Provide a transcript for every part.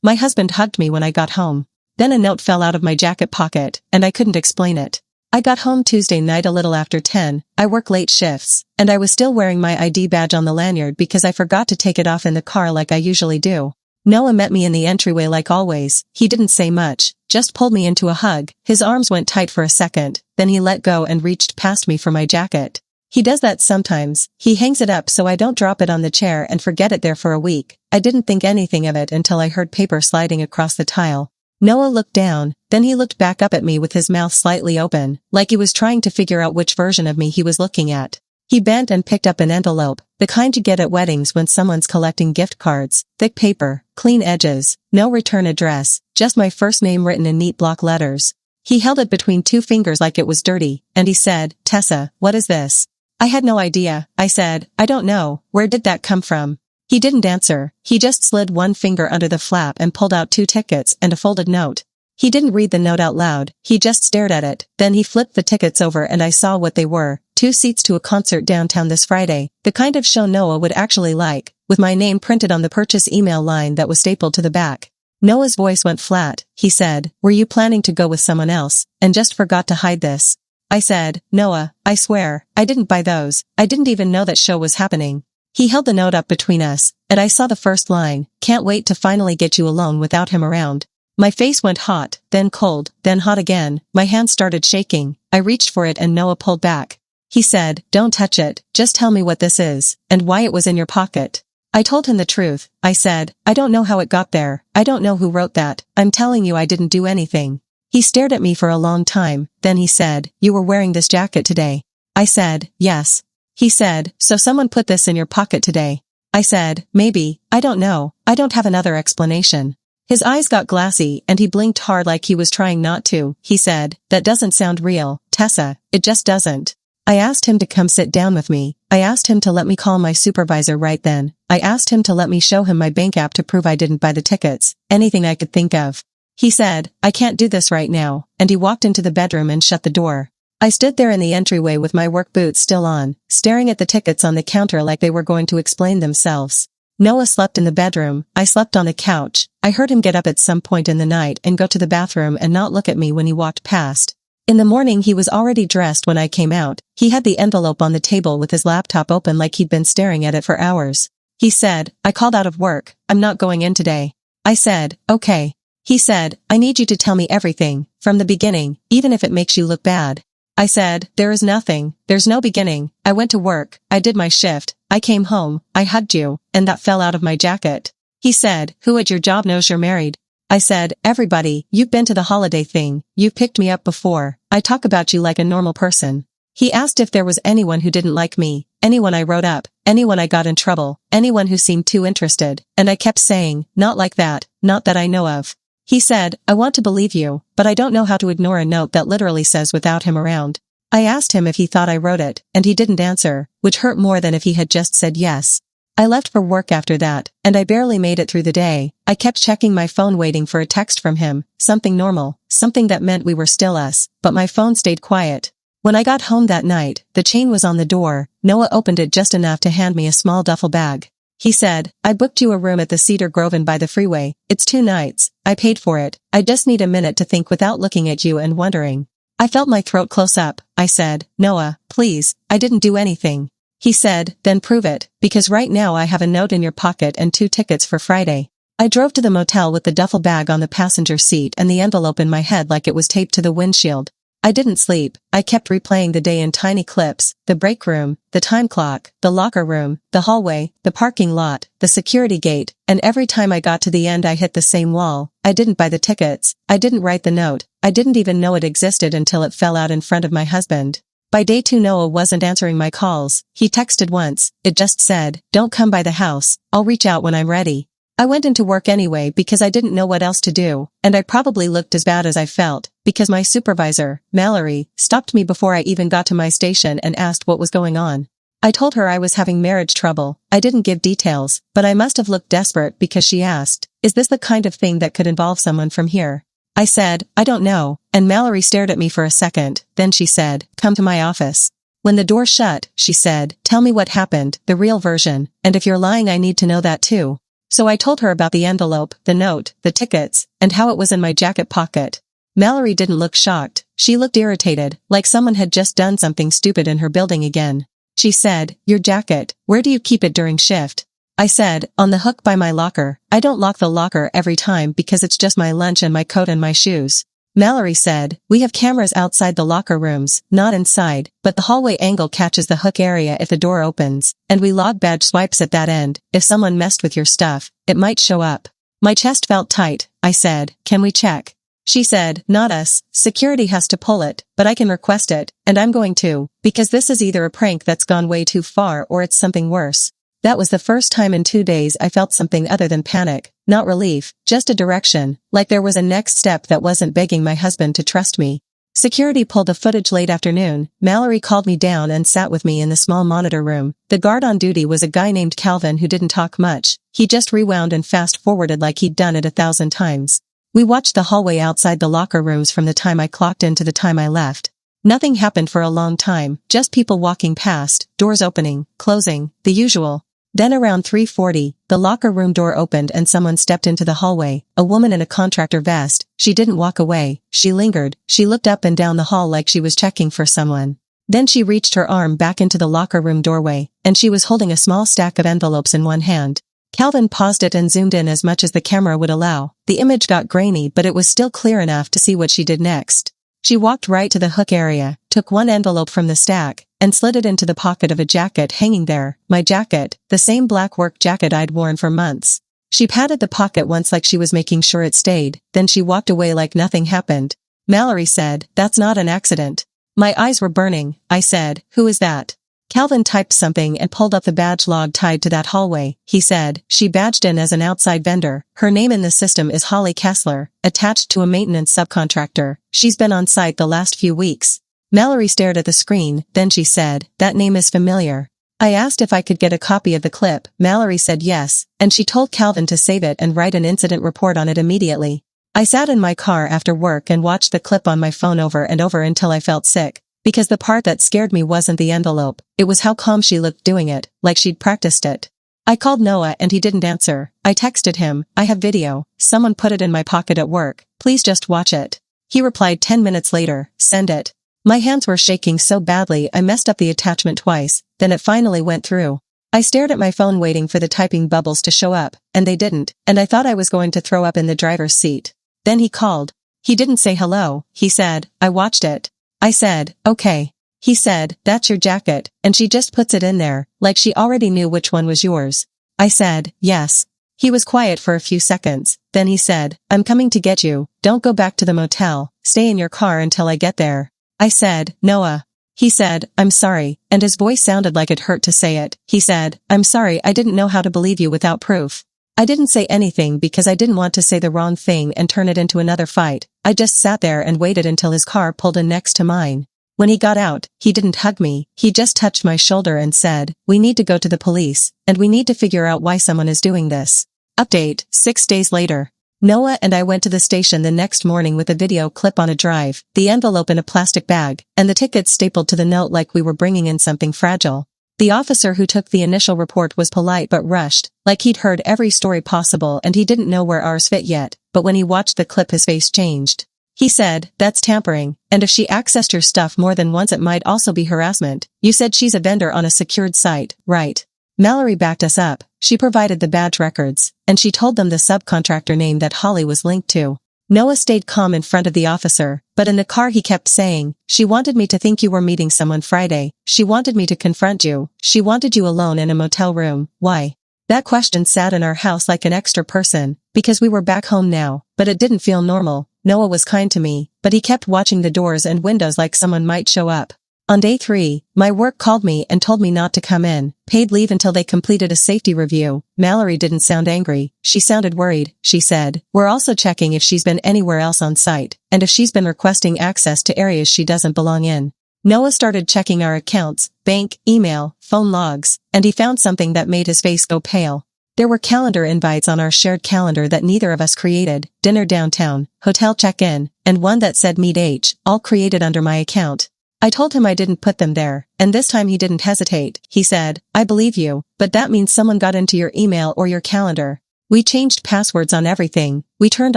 My husband hugged me when I got home. Then a note fell out of my jacket pocket, and I couldn't explain it. I got home Tuesday night a little after 10, I work late shifts, and I was still wearing my ID badge on the lanyard because I forgot to take it off in the car like I usually do. Noah met me in the entryway like always. He didn't say much, just pulled me into a hug. His arms went tight for a second, then he let go and reached past me for my jacket. He does that sometimes. He hangs it up so I don't drop it on the chair and forget it there for a week. I didn't think anything of it until I heard paper sliding across the tile. Noah looked down, then he looked back up at me with his mouth slightly open, like he was trying to figure out which version of me he was looking at. He bent and picked up an envelope, the kind you get at weddings when someone's collecting gift cards, thick paper, clean edges, no return address, just my first name written in neat block letters. He held it between two fingers like it was dirty, and he said, "Tessa, what is this?" I had no idea. I said, "I don't know, where did that come from?" He didn't answer. He just slid one finger under the flap and pulled out 2 tickets and a folded note. He didn't read the note out loud, he just stared at it, then he flipped the tickets over and I saw what they were. 2 seats to a concert downtown this Friday, the kind of show Noah would actually like, with my name printed on the purchase email line that was stapled to the back. Noah's voice went flat. He said, "Were you planning to go with someone else, and just forgot to hide this?" I said, "Noah, I swear, I didn't buy those. I didn't even know that show was happening." He held the note up between us, and I saw the first line, "Can't wait to finally get you alone without him around." My face went hot, then cold, then hot again. My hand started shaking. I reached for it and Noah pulled back. He said, "Don't touch it, just tell me what this is, and why it was in your pocket." I told him the truth. I said, "I don't know how it got there. I don't know who wrote that. I'm telling you I didn't do anything." He stared at me for a long time, then he said, "You were wearing this jacket today." I said, "Yes." He said, "So someone put this in your pocket today." I said, "Maybe, I don't know, I don't have another explanation." His eyes got glassy and he blinked hard like he was trying not to. He said, "That doesn't sound real, Tessa, it just doesn't." I asked him to come sit down with me. I asked him to let me call my supervisor right then. I asked him to let me show him my bank app to prove I didn't buy the tickets, anything I could think of. He said, "I can't do this right now," and he walked into the bedroom and shut the door. I stood there in the entryway with my work boots still on, staring at the tickets on the counter like they were going to explain themselves. Noah slept in the bedroom, I slept on the couch. I heard him get up at some point in the night and go to the bathroom and not look at me when he walked past. In the morning he was already dressed when I came out. He had the envelope on the table with his laptop open like he'd been staring at it for hours. He said, "I called out of work, I'm not going in today." I said, "Okay." He said, "I need you to tell me everything, from the beginning, even if it makes you look bad." I said, "There is nothing, there's no beginning. I went to work, I did my shift, I came home, I hugged you, and that fell out of my jacket." He said, "Who at your job knows you're married?" I said, "Everybody, you've been to the holiday thing, you've picked me up before, I talk about you like a normal person." He asked if there was anyone who didn't like me, anyone I wrote up, anyone I got in trouble, anyone who seemed too interested, and I kept saying, "Not like that, not that I know of." He said, "I want to believe you, but I don't know how to ignore a note that literally says without him around." I asked him if he thought I wrote it, and he didn't answer, which hurt more than if he had just said yes. I left for work after that, and I barely made it through the day. I kept checking my phone waiting for a text from him, something normal, something that meant we were still us, but my phone stayed quiet. When I got home that night, the chain was on the door. Noah opened it just enough to hand me a small duffel bag. He said, "I booked you a room at the Cedar Grove Inn by the freeway. It's 2 nights. I paid for it. I just need a minute to think without looking at you and wondering." I felt my throat close up. I said, "Noah, please, I didn't do anything." He said, "Then prove it, because right now I have a note in your pocket and 2 tickets for Friday." I drove to the motel with the duffel bag on the passenger seat and the envelope in my head like it was taped to the windshield. I didn't sleep. I kept replaying the day in tiny clips, the break room, the time clock, the locker room, the hallway, the parking lot, the security gate, and every time I got to the end I hit the same wall. I didn't buy the tickets. I didn't write the note. I didn't even know it existed until it fell out in front of my husband. By day 2 Noah wasn't answering my calls. He texted once. It just said, "Don't come by the house. I'll reach out when I'm ready." I went into work anyway because I didn't know what else to do, and I probably looked as bad as I felt, because my supervisor, Mallory, stopped me before I even got to my station and asked what was going on. I told her I was having marriage trouble. I didn't give details, but I must have looked desperate because she asked, "Is this the kind of thing that could involve someone from here?" I said, "I don't know," and Mallory stared at me for a second, then she said, "Come to my office." When the door shut, she said, "Tell me what happened, the real version, and if you're lying I need to know that too." So I told her about the envelope, the note, the tickets, and how it was in my jacket pocket. Mallory didn't look shocked. She looked irritated, like someone had just done something stupid in her building again. She said, "Your jacket, where do you keep it during shift?" I said, "On the hook by my locker. I don't lock the locker every time because it's just my lunch and my coat and my shoes." Mallory said, "We have cameras outside the locker rooms, not inside, but the hallway angle catches the hook area if the door opens, and we log badge swipes at that end. If someone messed with your stuff, it might show up." My chest felt tight. I said, "Can we check?" She said, "Not us, security has to pull it, but I can request it, and I'm going to, because this is either a prank that's gone way too far or it's something worse." That was the first time in 2 days I felt something other than panic, not relief, just a direction, like there was a next step that wasn't begging my husband to trust me. Security pulled the footage late afternoon. Mallory called me down and sat with me in the small monitor room. The guard on duty was a guy named Calvin who didn't talk much. He just rewound and fast-forwarded like he'd done it 1,000 times. We watched the hallway outside the locker rooms from the time I clocked in to the time I left. Nothing happened for a long time, just people walking past, doors opening, closing, the usual. Then around 3:40, the locker room door opened and someone stepped into the hallway, a woman in a contractor vest. She didn't walk away, she lingered, she looked up and down the hall like she was checking for someone. Then she reached her arm back into the locker room doorway, and she was holding a small stack of envelopes in one hand. Calvin paused it and zoomed in as much as the camera would allow. The image got grainy but it was still clear enough to see what she did next. She walked right to the hook area, took one envelope from the stack, and slid it into the pocket of a jacket hanging there. My jacket, the same black work jacket I'd worn for months. She patted the pocket once like she was making sure it stayed, then she walked away like nothing happened. Mallory said, "That's not an accident." My eyes were burning. I said, "Who is that?" Calvin typed something and pulled up the badge log tied to that hallway. He said, "She badged in as an outside vendor. Her name in the system is Holly Kessler, attached to a maintenance subcontractor. She's been on site the last few weeks." Mallory stared at the screen, then she said, "That name is familiar." I asked if I could get a copy of the clip. Mallory said yes, and she told Calvin to save it and write an incident report on it immediately. I sat in my car after work and watched the clip on my phone over and over until I felt sick. Because the part that scared me wasn't the envelope, it was how calm she looked doing it, like she'd practiced it. I called Noah and he didn't answer. I texted him, "I have video, someone put it in my pocket at work, please just watch it." He replied 10 minutes later, "Send it." My hands were shaking so badly I messed up the attachment twice, then it finally went through. I stared at my phone waiting for the typing bubbles to show up, and they didn't, and I thought I was going to throw up in the driver's seat. Then he called. He didn't say hello, he said, "I watched it." I said, "Okay." He said, "That's your jacket, and she just puts it in there, like she already knew which one was yours." I said, "Yes." He was quiet for a few seconds, then he said, "I'm coming to get you, don't go back to the motel, stay in your car until I get there." I said, "Noah." He said, "I'm sorry," and his voice sounded like it hurt to say it. He said, "I'm sorry, I didn't know how to believe you without proof." I didn't say anything because I didn't want to say the wrong thing and turn it into another fight. I just sat there and waited until his car pulled in next to mine. When he got out, he didn't hug me, he just touched my shoulder and said, "We need to go to the police, and we need to figure out why someone is doing this." Update, 6 days later. Noah and I went to the station the next morning with a video clip on a drive, the envelope in a plastic bag, and the tickets stapled to the note like we were bringing in something fragile. The officer who took the initial report was polite but rushed, like he'd heard every story possible and he didn't know where ours fit yet, but when he watched the clip his face changed. He said, "That's tampering, and if she accessed your stuff more than once it might also be harassment. You said she's a vendor on a secured site, right?" Mallory backed us up. She provided the badge records, and she told them the subcontractor name that Holly was linked to. Noah stayed calm in front of the officer, but in the car he kept saying, "She wanted me to think you were meeting someone Friday. She wanted me to confront you. She wanted you alone in a motel room. Why?" That question sat in our house like an extra person, because we were back home now, but it didn't feel normal. Noah was kind to me, but he kept watching the doors and windows like someone might show up. On day 3, my work called me and told me not to come in, paid leave until they completed a safety review. Mallory didn't sound angry, she sounded worried. She said, "We're also checking if she's been anywhere else on site, and if she's been requesting access to areas she doesn't belong in." Noah started checking our accounts, bank, email, phone logs, and he found something that made his face go pale. There were calendar invites on our shared calendar that neither of us created, dinner downtown, hotel check-in, and one that said meet H, all created under my account. I told him I didn't put them there, and this time he didn't hesitate. He said, "I believe you, but that means someone got into your email or your calendar." We changed passwords on everything, we turned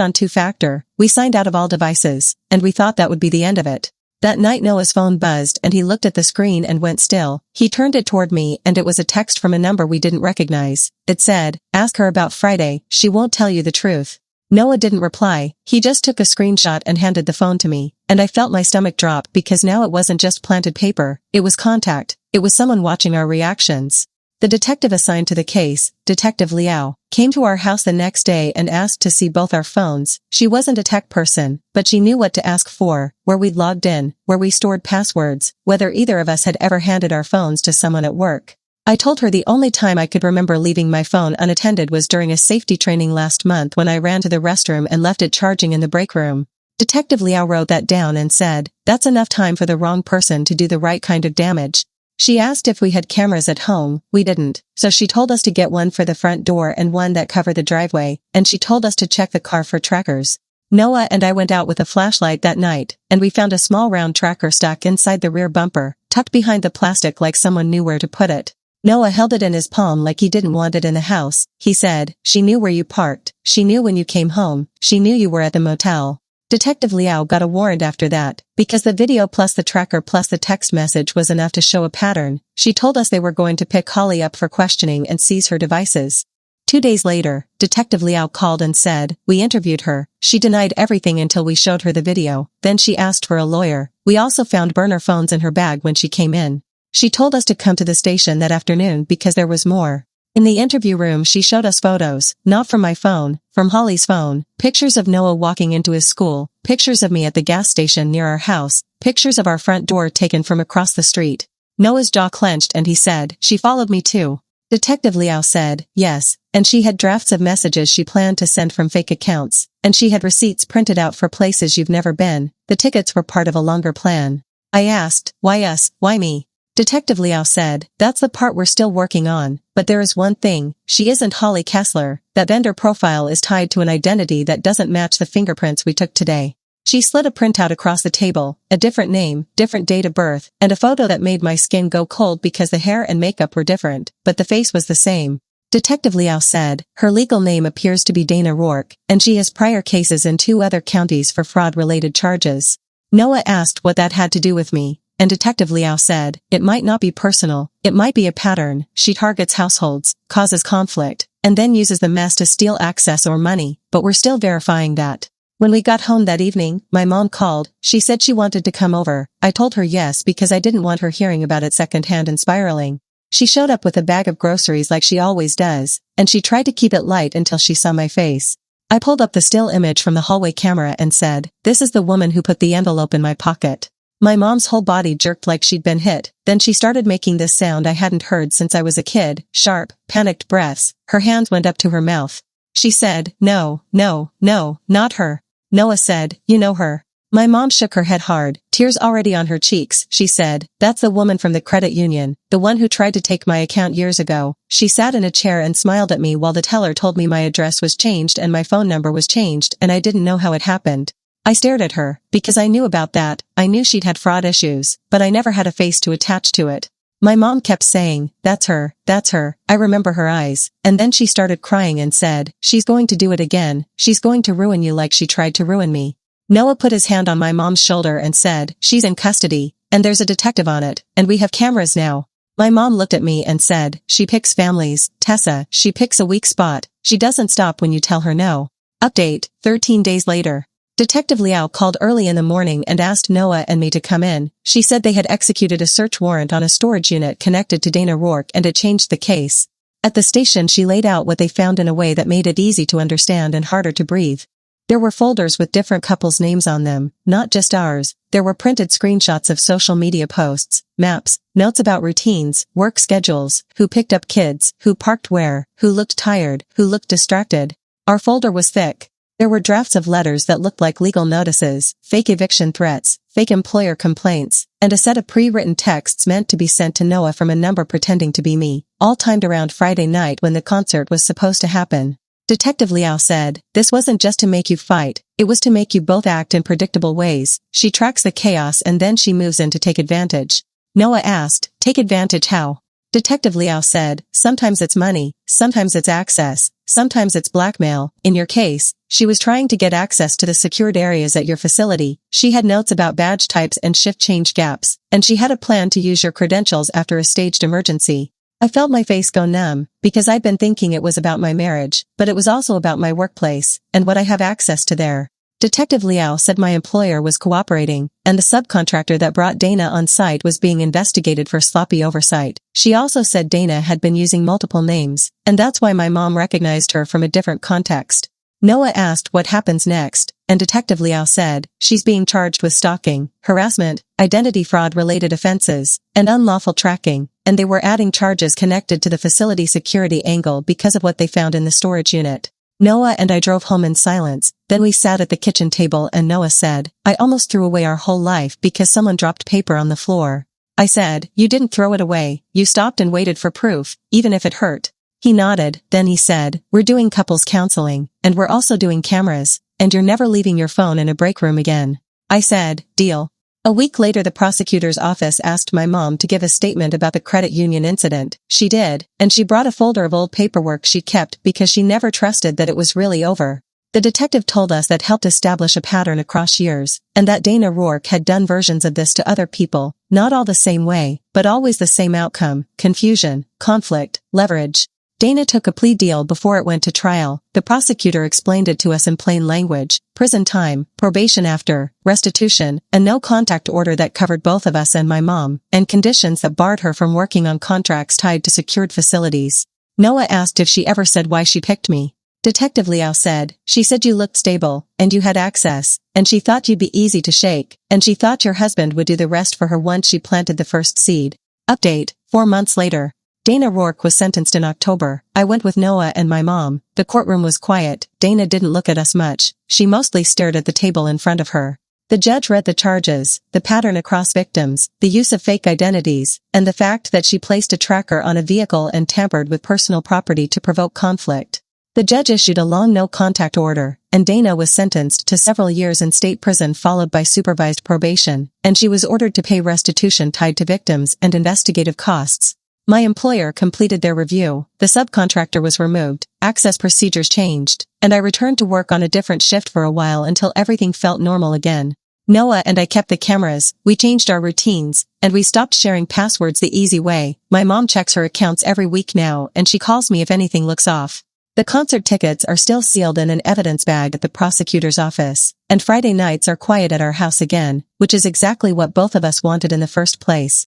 on two-factor, we signed out of all devices, and we thought that would be the end of it. That night Noah's phone buzzed and he looked at the screen and went still. He turned it toward me and it was a text from a number we didn't recognize. It said, "Ask her about Friday, she won't tell you the truth." Noah didn't reply, he just took a screenshot and handed the phone to me, and I felt my stomach drop because now it wasn't just planted paper, it was contact, it was someone watching our reactions. The detective assigned to the case, Detective Liao, came to our house the next day and asked to see both our phones. She wasn't a tech person, but she knew what to ask for, where we'd logged in, where we stored passwords, whether either of us had ever handed our phones to someone at work. I told her the only time I could remember leaving my phone unattended was during a safety training last month when I ran to the restroom and left it charging in the break room. Detective Liao wrote that down and said, "That's enough time for the wrong person to do the right kind of damage." She asked if we had cameras at home, we didn't, so she told us to get one for the front door and one that covered the driveway, and she told us to check the car for trackers. Noah and I went out with a flashlight that night, and we found a small round tracker stuck inside the rear bumper, tucked behind the plastic like someone knew where to put it. Noah held it in his palm like he didn't want it in the house. He said, "She knew where you parked, she knew when you came home, she knew you were at the motel." Detective Liao got a warrant after that, because the video plus the tracker plus the text message was enough to show a pattern. She told us they were going to pick Holly up for questioning and seize her devices. 2 days later, Detective Liao called and said, "We interviewed her. She denied everything until we showed her the video, then she asked for a lawyer. We also found burner phones in her bag when she came in. She told us to come to the station that afternoon because there was more." In the interview room she showed us photos, not from my phone, from Holly's phone, pictures of Noah walking into his school, pictures of me at the gas station near our house, pictures of our front door taken from across the street. Noah's jaw clenched and he said, "She followed me too." Detective Liao said, "Yes, and she had drafts of messages she planned to send from fake accounts, and she had receipts printed out for places you've never been. The tickets were part of a longer plan." I asked, "Why us, why me?" Detective Liao said, "That's the part we're still working on, but there is one thing, she isn't Holly Kessler. That vendor profile is tied to an identity that doesn't match the fingerprints we took today." She slid a printout across the table, a different name, different date of birth, and a photo that made my skin go cold because the hair and makeup were different, but the face was the same. Detective Liao said, "Her legal name appears to be Dana Rourke, and she has prior cases in 2 other counties for fraud-related charges." Noah asked what that had to do with me. And Detective Liao said, "It might not be personal, it might be a pattern. She targets households, causes conflict, and then uses the mess to steal access or money, but we're still verifying that." When we got home that evening, my mom called. She said she wanted to come over. I told her yes because I didn't want her hearing about it secondhand and spiraling. She showed up with a bag of groceries like she always does, and she tried to keep it light until she saw my face. I pulled up the still image from the hallway camera and said, "This is the woman who put the envelope in my pocket." My mom's whole body jerked like she'd been hit, then she started making this sound I hadn't heard since I was a kid, sharp, panicked breaths. Her hands went up to her mouth. She said, "No, no, no, not her." Noah said, "You know her." My mom shook her head hard, tears already on her cheeks. She said, "That's the woman from the credit union, the one who tried to take my account years ago." She sat in a chair and smiled at me while the teller told me my address was changed and my phone number was changed and I didn't know how it happened. I stared at her, because I knew about that. I knew she'd had fraud issues, but I never had a face to attach to it. My mom kept saying, "That's her, that's her." I remember her eyes, and then she started crying and said, "She's going to do it again. She's going to ruin you like she tried to ruin me." Noah put his hand on my mom's shoulder and said, "She's in custody, and there's a detective on it, and we have cameras now." My mom looked at me and said, "She picks families, Tessa, she picks a weak spot. She doesn't stop when you tell her no." Update, 13 days later. Detective Liao called early in the morning and asked Noah and me to come in. She said they had executed a search warrant on a storage unit connected to Dana Rourke and it changed the case. At the station she laid out what they found in a way that made it easy to understand and harder to breathe. There were folders with different couples' names on them, not just ours. There were printed screenshots of social media posts, maps, notes about routines, work schedules, who picked up kids, who parked where, who looked tired, who looked distracted. Our folder was thick. There were drafts of letters that looked like legal notices, fake eviction threats, fake employer complaints, and a set of pre-written texts meant to be sent to Noah from a number pretending to be me, all timed around Friday night when the concert was supposed to happen. Detective Liao said, "This wasn't just to make you fight, it was to make you both act in predictable ways. She tracks the chaos and then she moves in to take advantage." Noah asked, "Take advantage how?" Detective Liao said, sometimes it's money, sometimes it's access, sometimes it's blackmail. In your case, she was trying to get access to the secured areas at your facility. She had notes about badge types and shift change gaps, and she had a plan to use your credentials after a staged emergency. I felt my face go numb, because I'd been thinking it was about my marriage, but it was also about my workplace, and what I have access to there. Detective Liao said my employer was cooperating, and the subcontractor that brought Dana on site was being investigated for sloppy oversight. She also said Dana had been using multiple names, and that's why my mom recognized her from a different context. Noah asked what happens next, and Detective Liao said, she's being charged with stalking, harassment, identity fraud-related offenses, and unlawful tracking, and they were adding charges connected to the facility security angle because of what they found in the storage unit. Noah and I drove home in silence, then we sat at the kitchen table and Noah said, I almost threw away our whole life because someone dropped paper on the floor. I said, you didn't throw it away, you stopped and waited for proof, even if it hurt. He nodded, then he said, we're doing couples counseling, and we're also doing cameras, and you're never leaving your phone in a break room again. I said, deal. A week later the prosecutor's office asked my mom to give a statement about the credit union incident. She did, and she brought a folder of old paperwork she kept because she never trusted that it was really over. The detective told us that helped establish a pattern across years, and that Dana Rourke had done versions of this to other people, not all the same way, but always the same outcome: confusion, conflict, leverage. Dana took a plea deal before it went to trial. The prosecutor explained it to us in plain language: prison time, probation after, restitution, a no-contact order that covered both of us and my mom, and conditions that barred her from working on contracts tied to secured facilities. Noah asked if she ever said why she picked me. Detective Liao said, she said you looked stable, and you had access, and she thought you'd be easy to shake, and she thought your husband would do the rest for her once she planted the first seed. Update: 4 months later. Dana Rourke was sentenced in October. I went with Noah and my mom. The courtroom was quiet. Dana didn't look at us much. She mostly stared at the table in front of her. The judge read the charges, the pattern across victims, the use of fake identities, and the fact that she placed a tracker on a vehicle and tampered with personal property to provoke conflict. The judge issued a long no-contact order, and Dana was sentenced to several years in state prison followed by supervised probation, and she was ordered to pay restitution tied to victims and investigative costs. My employer completed their review, the subcontractor was removed, access procedures changed, and I returned to work on a different shift for a while until everything felt normal again. Noah and I kept the cameras, we changed our routines, and we stopped sharing passwords the easy way. My mom checks her accounts every week now and she calls me if anything looks off. The concert tickets are still sealed in an evidence bag at the prosecutor's office, and Friday nights are quiet at our house again, which is exactly what both of us wanted in the first place.